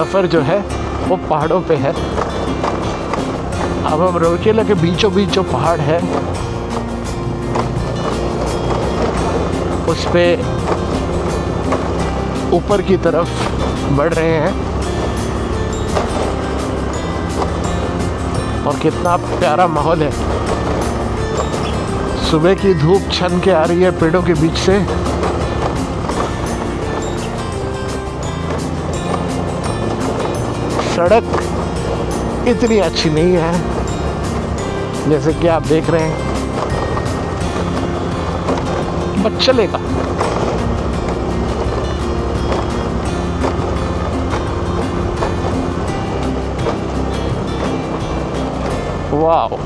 सफ़र जो है वो पहाड़ों पे है। अब हम राउरकेला के बीचों बीच जो पहाड़ है उस पे ऊपर की तरफ बढ़ रहे हैं और कितना प्यारा माहौल है। सुबह की धूप छन के आ रही है पेड़ों के बीच से। सड़क इतनी अच्छी नहीं है जैसे कि आप देख रहे हैं, बट चलेगा। वाह,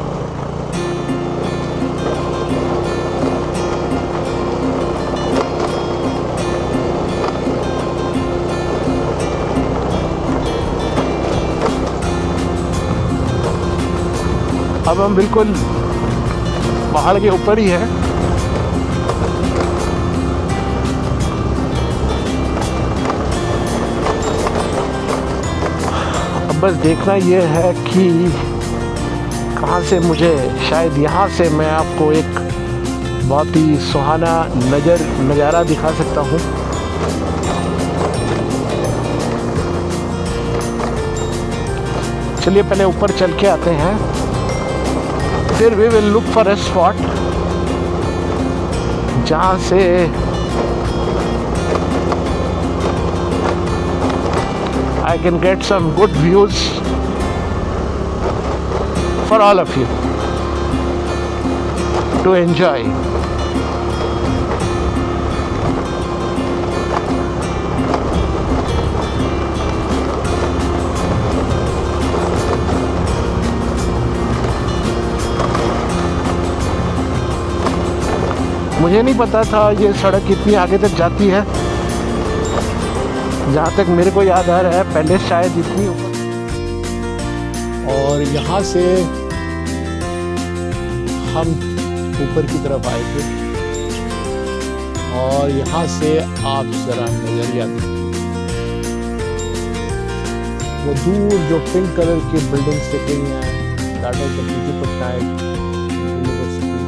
अब हम बिल्कुल पहाड़ के ऊपर ही हैं। अब बस देखना ये है कि कहाँ से मुझे, शायद यहाँ से मैं आपको एक बहुत ही सुहाना नज़ारा दिखा सकता हूँ। चलिए पहले ऊपर चल के आते हैं, फिर we will look for a spot जहाँ से I can get some good views for all of you to enjoy. मुझे नहीं पता था ये सड़क इतनी आगे तक जाती है। जहाँ तक मेरे को याद आ रहा है पहले शायद इतनी ऊपर, और यहाँ से हम ऊपर की तरफ आए थे और यहाँ से आप जरा नजरिया देखिए, वो दूर जो पिंक कलर की बिल्डिंग्स दिख रही हैं, that is the PG Patnaik university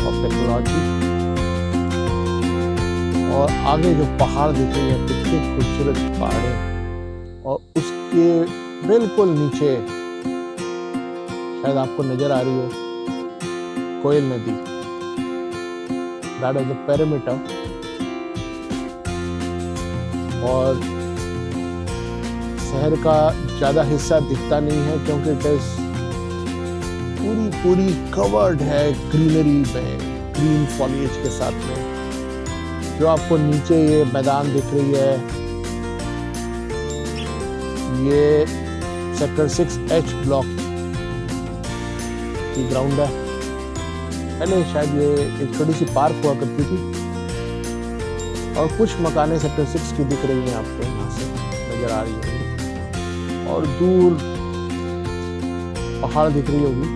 of technology. और आगे जो पहाड़ दिख रही है, कितनी खूबसूरत पहाड़ें, और उसके बिल्कुल नीचे शायद आपको नजर आ रही हो कोयल नदी, दैट इज द पेरीमीटर। और शहर का ज्यादा हिस्सा दिखता नहीं है क्योंकि इट इज पूरी कवर्ड है ग्रीनरी में, ग्रीन फॉलिएज के साथ में। जो आपको नीचे ये मैदान दिख रही है, ये सेक्टर 6H ब्लॉक की ग्राउंड है। पहले शायद ये एक छोटी सी पार्क हुआ करती थी, और कुछ मकानें सेक्टर 6 की दिख रही हैं आपको यहाँ से नजर आ रही होगी, और दूर पहाड़ दिख रही होगी,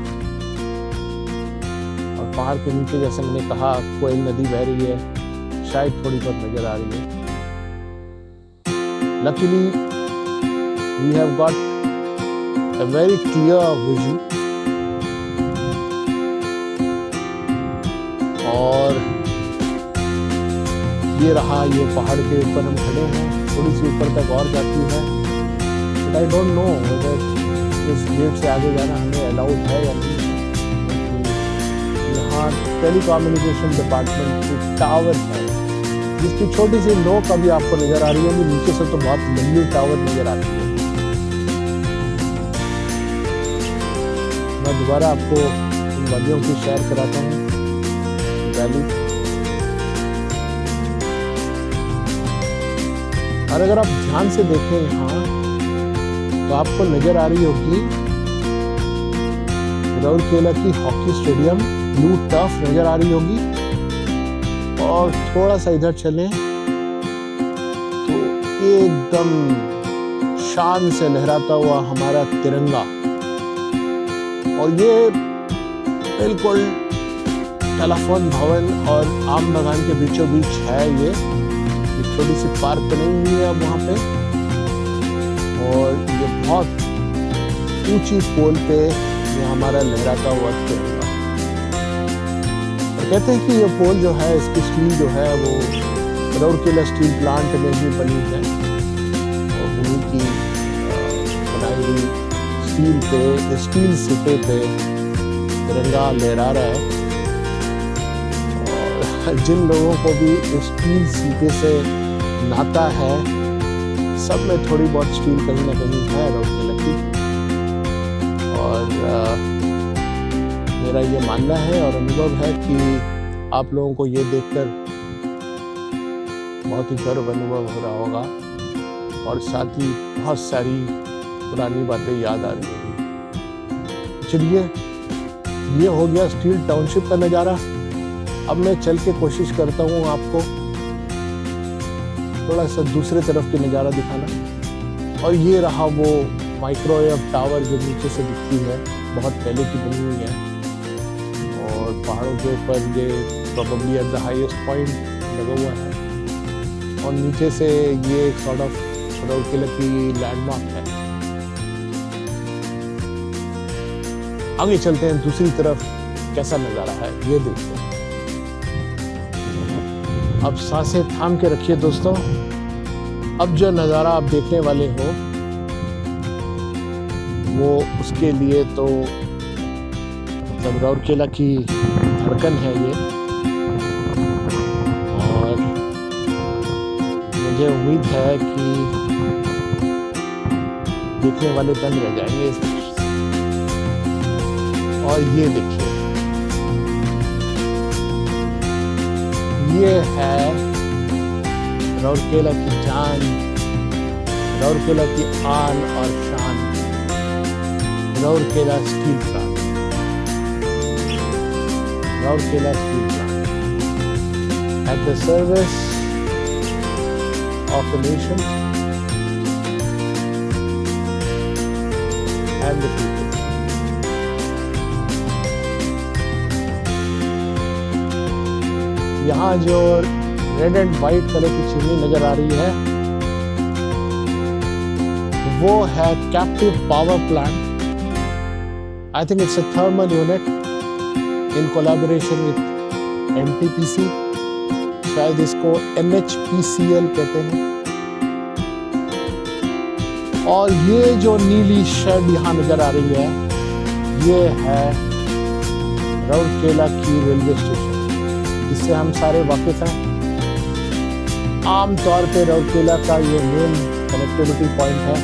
और पहाड़ के नीचे जैसे मैंने कहा कोयल नदी बह रही है, शायद थोड़ी बहुत नजर आ रही है। Luckily, we have got a very clear vision, और ये रहा, ये पहाड़ के ऊपर हम खड़े हैं, थोड़ी सी ऊपर तक और जाती है, but I don't know whether इस गेट से आगे जाना हमें अलाउड है या नहीं। यहाँ टेलीकम्युनिकेशन डिपार्टमेंट की टावर है, जिसकी छोटी सी नोक अभी आपको नजर आ रही होगी, नीचे से तो बहुत लंबी टावर नजर आती है। मैं दोबारा आपको इन वादियों की सैर कराता हूँ, वैली। और अगर आप ध्यान से देखें यहाँ तो आपको नजर आ रही होगी राउरकेला की हॉकी स्टेडियम, ब्लू टर्फ नजर आ रही होगी, और थोड़ा सा इधर चलें तो एकदम शान से लहराता हुआ हमारा तिरंगा। और ये बिल्कुल टेलीफोन भवन और आम बागान के बीचों बीच है। ये छोटी सी पार्क बनी हुई है अब वहाँ पे, और ये बहुत ऊंची पोल पे ये हमारा लहराता हुआ तिरंगा। और कहते हैं कि ये पोल जो है, इसकी स्टील जो है वो राउरकेला स्टील प्लांट में ही बनी है और उन्हीं की बनाई हुई स्टील सिटे पे तिरंगा लहरा रहा है। और जिन लोगों को भी स्टील सीटे से नाता है, सब में थोड़ी बहुत स्टील कहीं ना कहीं है राउरकेला की। और मेरा ये मानना है और अनुभव है कि आप लोगों को ये देखकर बहुत ही गर्व अनुभव हो रहा होगा और साथ ही बहुत सारी पुरानी बातें याद आ रही होंगी। चलिए, ये हो गया स्टील टाउनशिप का नज़ारा। अब मैं चल के कोशिश करता हूँ आपको थोड़ा सा दूसरे तरफ के नज़ारा दिखाना। और ये रहा वो माइक्रोवेव टावर जो नीचे से दिखती है, बहुत पहले की बनी हुई है और पहाड़ों के ऊपर ये probably at the highest point लगा हुआ है। और नीचे से ये एक सॉर्ट ऑफ राउरकेला की लैंडमार्क है। आगे चलते हैं, दूसरी तरफ कैसा नज़ारा है ये देखते हैं। अब सांसें थाम के रखिए दोस्तों। अब जो नज़ारा आप देखने वाले हो वो उसके लिए तो मतलब राउरकेला की धड़कन है ये। और मुझे उम्मीद है कि देखने वाले दंग रह जाएंगे इस दृश्य से। और ये देखिए, ये है राउरकेला की जान, राउरकेला की आन और शान, Rourkela steel plant, Rourkela steel plant at the service of the nation and the people. यहाँ जो रेड एंड व्हाइट कलर की चिमनी नजर आ रही है वो है captive power plant. I think it's a thermal unit in collaboration with NTPC, शायद इसको NHPCL कहते हैं। और ये जो नीली शेड यहाँ नजर आ रही है ये है राउरकेला की रेलवे स्टेशन, जिससे हम सारे वाकिफ हैं। आमतौर पे राउरकेला का ये मेन कनेक्टिविटी पॉइंट है।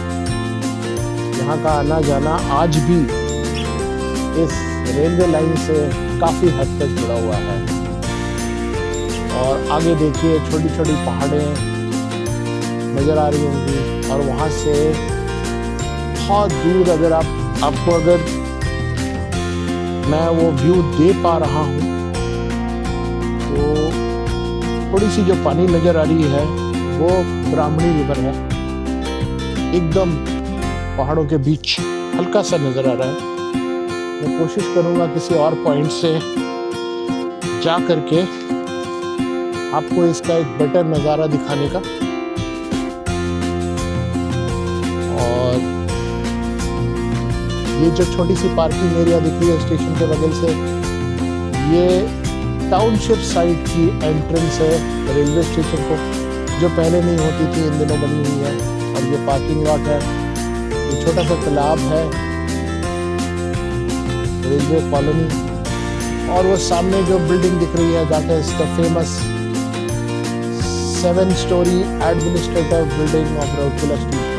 यहाँ का आना जाना आज भी इस रेलवे लाइन से काफ़ी हद तक जुड़ा हुआ है। और आगे देखिए, छोटी छोटी पहाड़ें नज़र आ रही होंगी और वहाँ से बहुत दूर अगर आपको मैं वो व्यू दे पा रहा हूँ तो थोड़ी सी जो पानी नजर आ रही है वो ब्राह्मणी रिवर है, एकदम पहाड़ों के बीच हल्का सा नजर आ रहा है। मैं कोशिश करूंगा किसी और पॉइंट से जा करके आपको इसका एक बेटर नज़ारा दिखाने का। और ये जो छोटी सी पार्किंग एरिया दिख रही है स्टेशन के बगल से, ये टाउनशिप साइड की एंट्रेंस है रेलवे स्टेशन को, जो पहले नहीं होती थी, इन दिनों बनी हुई है। और ये पार्किंग लॉट है, ये छोटा सा तालाब है, रेलवे कॉलोनी। और वो सामने जो बिल्डिंग दिख रही है that is the famous 7-story administrative building of Rourkela steel plant.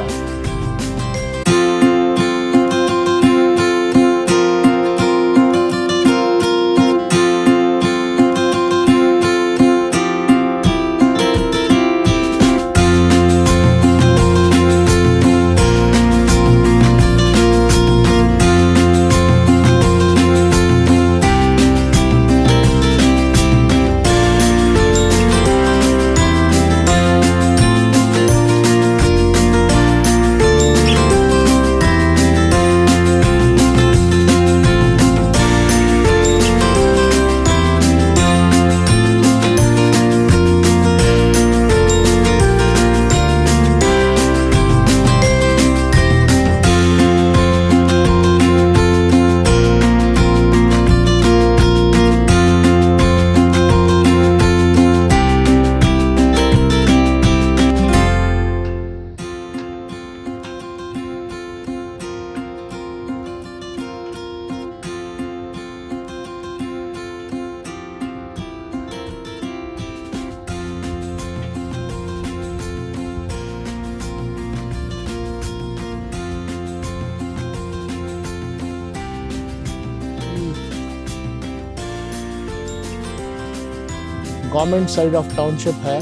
Government side of township है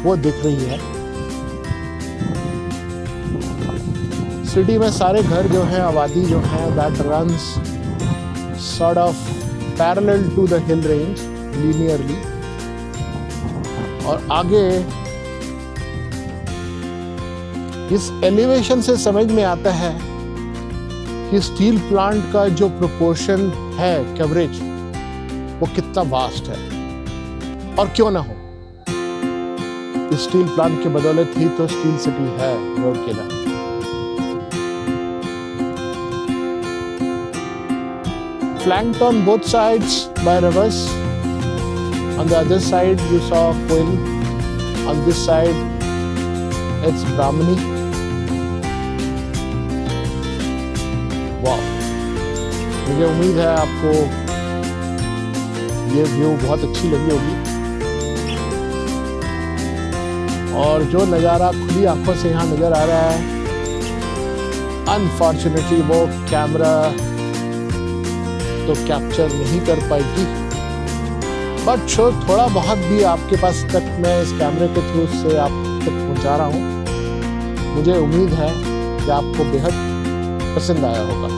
वो दिख रही है। सिटी में सारे घर जो हैं, आबादी जो है, that runs sort of parallel to the hill range linearly। और आगे इस एलिवेशन से समझ में आता है कि स्टील प्लांट का जो प्रोपोर्शन है, कवरेज, वो कितना वास्ट है। और क्यों ना हो, स्टील प्लांट के बदौलत ही तो स्टील सिटी है Rourkela. Flanked on both sides by rivers. On the other side you saw Koil. On this side it's Brahmani. Wow! मुझे उम्मीद है आपको ये व्यू बहुत अच्छी लगी होगी। और जो नज़ारा खुली आंखों से यहाँ नज़र आ रहा है, अनफॉर्चुनेटली वो कैमरा तो कैप्चर नहीं कर पाएगी, बट जो थोड़ा बहुत भी आपके पास तक मैं इस कैमरे के थ्रू से आप तक पहुंचा रहा हूं, मुझे उम्मीद है कि आपको बेहद पसंद आया होगा।